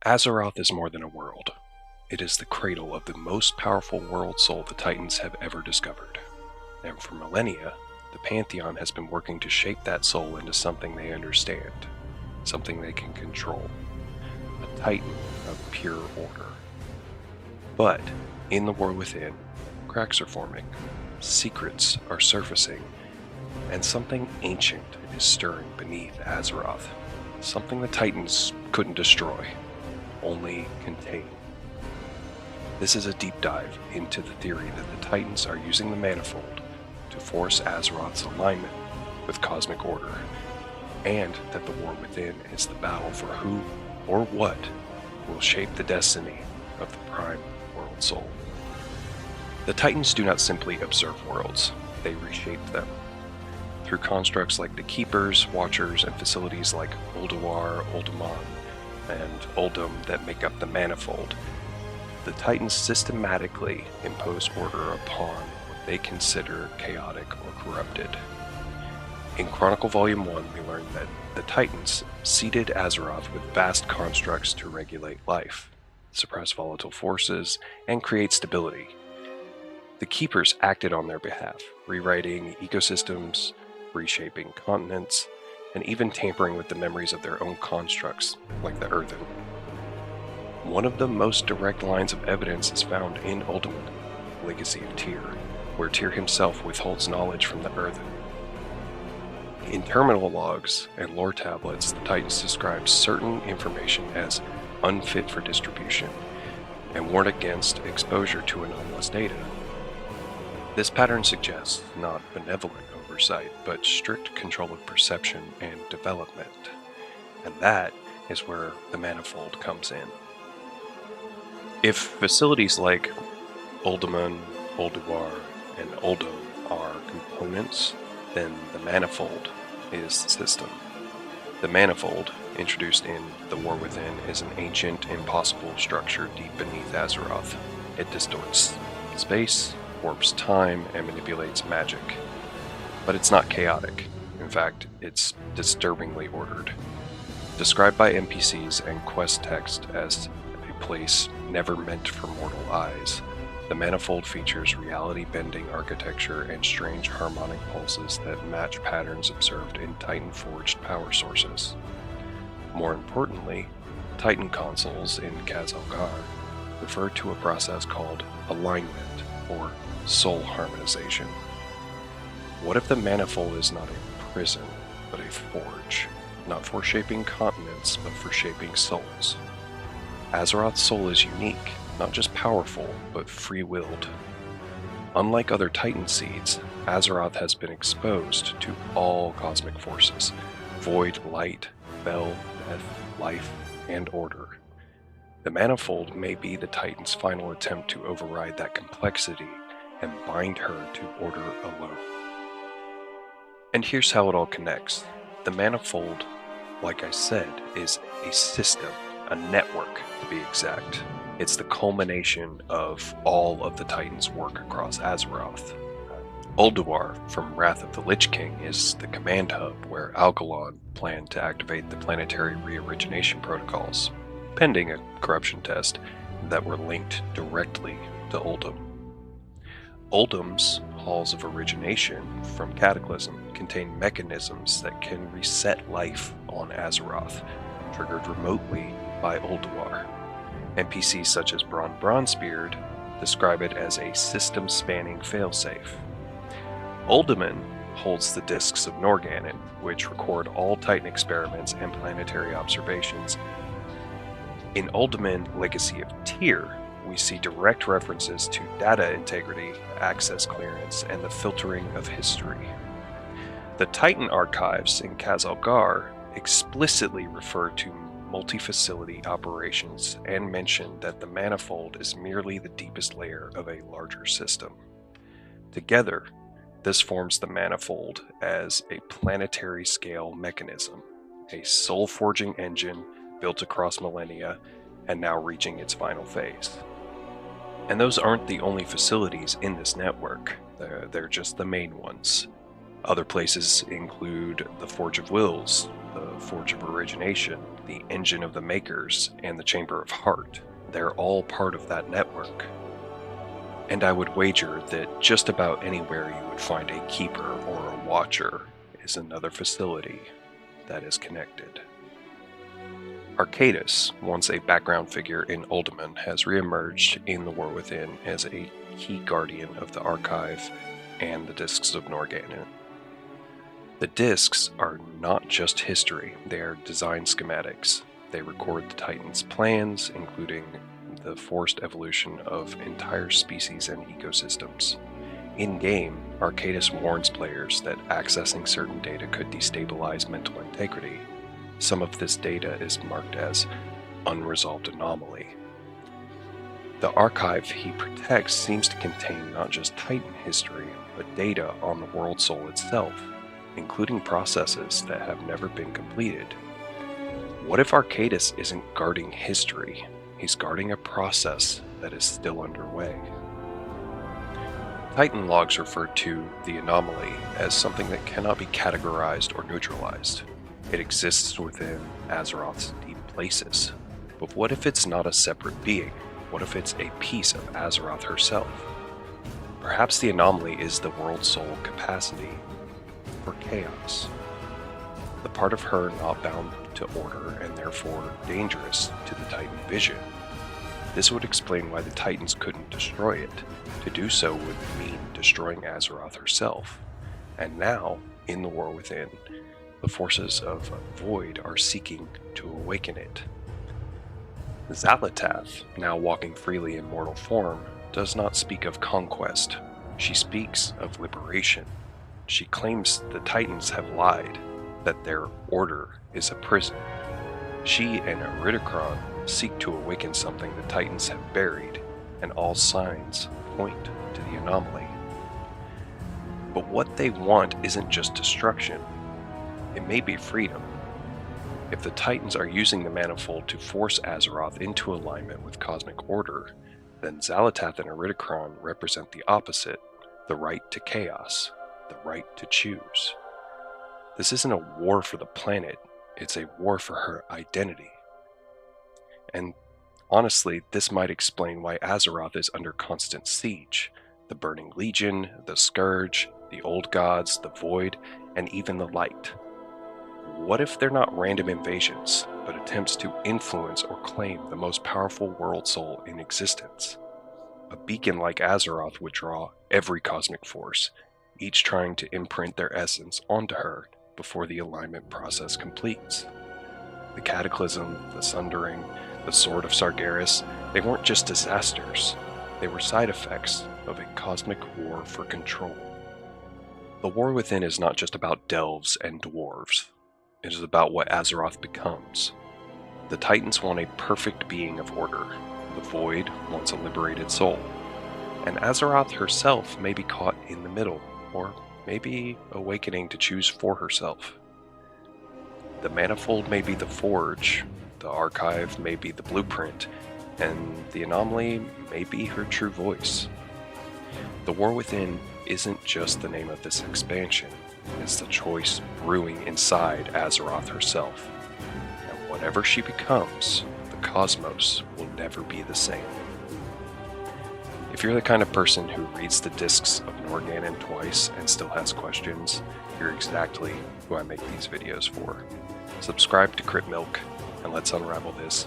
Azeroth is more than a world. It is the cradle of the most powerful world soul the Titans have ever discovered. And for millennia, the Pantheon has been working to shape that soul into something they understand, something they can control. A Titan of pure order. But, in the world within, cracks are forming, secrets are surfacing, and something ancient is stirring beneath Azeroth. Something the Titans couldn't destroy, only contain. This is a deep dive into the theory that the Titans are using the Manifold to force Azeroth's alignment with cosmic order, and that the war within is the battle for who or what will shape the destiny of the Prime World Soul. The Titans do not simply observe worlds, they reshape them. Through constructs like the Keepers, Watchers, and facilities like Ulduar, Uldaman, and Uldum that make up the Manifold, the Titans systematically impose order upon what they consider chaotic or corrupted. In Chronicle Volume 1, we learn that the Titans seeded Azeroth with vast constructs to regulate life, suppress volatile forces, and create stability. The Keepers acted on their behalf, rewriting ecosystems, reshaping continents, and even tampering with the memories of their own constructs, like the Earthen. One of the most direct lines of evidence is found in Uldaman, Legacy of Tyr, where Tyr himself withholds knowledge from the Earthen. In terminal logs and lore tablets, the Titans describe certain information as unfit for distribution, and warn against exposure to anomalous data. This pattern suggests not benevolent oversight, but strict control of perception and development. And that is where the Manifold comes in. If facilities like Uldaman, Ulduar, and Uldum are components, then the Manifold is the system. The Manifold, introduced in The War Within, is an ancient, impossible structure deep beneath Azeroth. It distorts space, warps time, and manipulates magic. But it's not chaotic. In fact, it's disturbingly ordered. Described by NPCs and quest text as a place never meant for mortal eyes, the Manifold features reality-bending architecture and strange harmonic pulses that match patterns observed in Titan-forged power sources. More importantly, Titan consoles in Khaz Algar refer to a process called alignment, or soul harmonization. What if the Manifold is not a prison, but a forge, not for shaping continents, but for shaping souls? Azeroth's soul is unique, not just powerful, but free-willed. Unlike other Titan seeds, Azeroth has been exposed to all cosmic forces: void, light, bell, death, life, and order. The Manifold may be the Titan's final attempt to override that complexity and bind her to order alone. And here's how it all connects. The Manifold, like I said, is a system, a network to be exact. It's the culmination of all of the Titans' work across Azeroth. Ulduar from Wrath of the Lich King is the command hub where Algalon planned to activate the planetary reorigination protocols, pending a corruption test, that were linked directly to Uldum. Uldum's halls of origination from Cataclysm contain mechanisms that can reset life on Azeroth, triggered remotely by Ulduar. NPCs such as Bronzebeard describe it as a system-spanning failsafe. Uldaman holds the discs of Norgannon, which record all Titan experiments and planetary observations. In Uldaman Legacy of Tyr, we see direct references to data integrity, access clearance, and the filtering of history. The Titan archives in Khaz Algar explicitly refer to multi-facility operations and mention that the Manifold is merely the deepest layer of a larger system. Together, this forms the Manifold as a planetary scale mechanism, a soul-forging engine built across millennia and now reaching its final phase. And those aren't the only facilities in this network, they're just the main ones. Other places include the Forge of Wills, the Forge of Origination, the Engine of the Makers, and the Chamber of Heart. They're all part of that network. And I would wager that just about anywhere you would find a Keeper or a Watcher is another facility that is connected. Archaedas, once a background figure in Uldaman, has re-emerged in the War Within as a key guardian of the Archive and the Discs of Norganon. The discs are not just history, they are design schematics. They record the Titans' plans, including the forced evolution of entire species and ecosystems. In-game, Archaedas warns players that accessing certain data could destabilize mental integrity. Some of this data is marked as unresolved anomaly. The archive he protects seems to contain not just Titan history, but data on the world soul itself, including processes that have never been completed. What if Archaedas isn't guarding history? He's guarding a process that is still underway. Titan logs refer to the anomaly as something that cannot be categorized or neutralized. It exists within Azeroth's deep places. But what if it's not a separate being? What if it's a piece of Azeroth herself? Perhaps the anomaly is the world soul capacity for chaos. The part of her not bound to order and therefore dangerous to the Titan vision. This would explain why the Titans couldn't destroy it. To do so would mean destroying Azeroth herself. And now, in the War Within, the forces of Void are seeking to awaken it. Xal'atath, now walking freely in mortal form, does not speak of conquest. She speaks of liberation. She claims the Titans have lied, that their order is a prison. She and Eridikron seek to awaken something the Titans have buried, and all signs point to the anomaly. But what they want isn't just destruction. It may be freedom. If the Titans are using the Manifold to force Azeroth into alignment with cosmic order, then Xal'atath and Eridikron represent the opposite, the right to chaos, the right to choose. This isn't a war for the planet, it's a war for her identity. And honestly, this might explain why Azeroth is under constant siege. The Burning Legion, the Scourge, the Old Gods, the Void, and even the Light. What if they're not random invasions, but attempts to influence or claim the most powerful world soul in existence? A beacon like Azeroth would draw every cosmic force, each trying to imprint their essence onto her before the alignment process completes. The Cataclysm, the Sundering, the Sword of Sargeras, they weren't just disasters, they were side effects of a cosmic war for control. The War Within is not just about delves and dwarves. It is about what Azeroth becomes. The Titans want a perfect being of order. The Void wants a liberated soul. And Azeroth herself may be caught in the middle, or maybe awakening to choose for herself. The Manifold may be the forge, the Archive may be the blueprint, and the Anomaly may be her true voice. The War Within isn't just the name of this expansion. It's the choice brewing inside Azeroth herself. And whatever she becomes, the cosmos will never be the same. If you're the kind of person who reads the Discs of Norganon twice and still has questions, you're exactly who I make these videos for. Subscribe to Crit Milk, and let's unravel this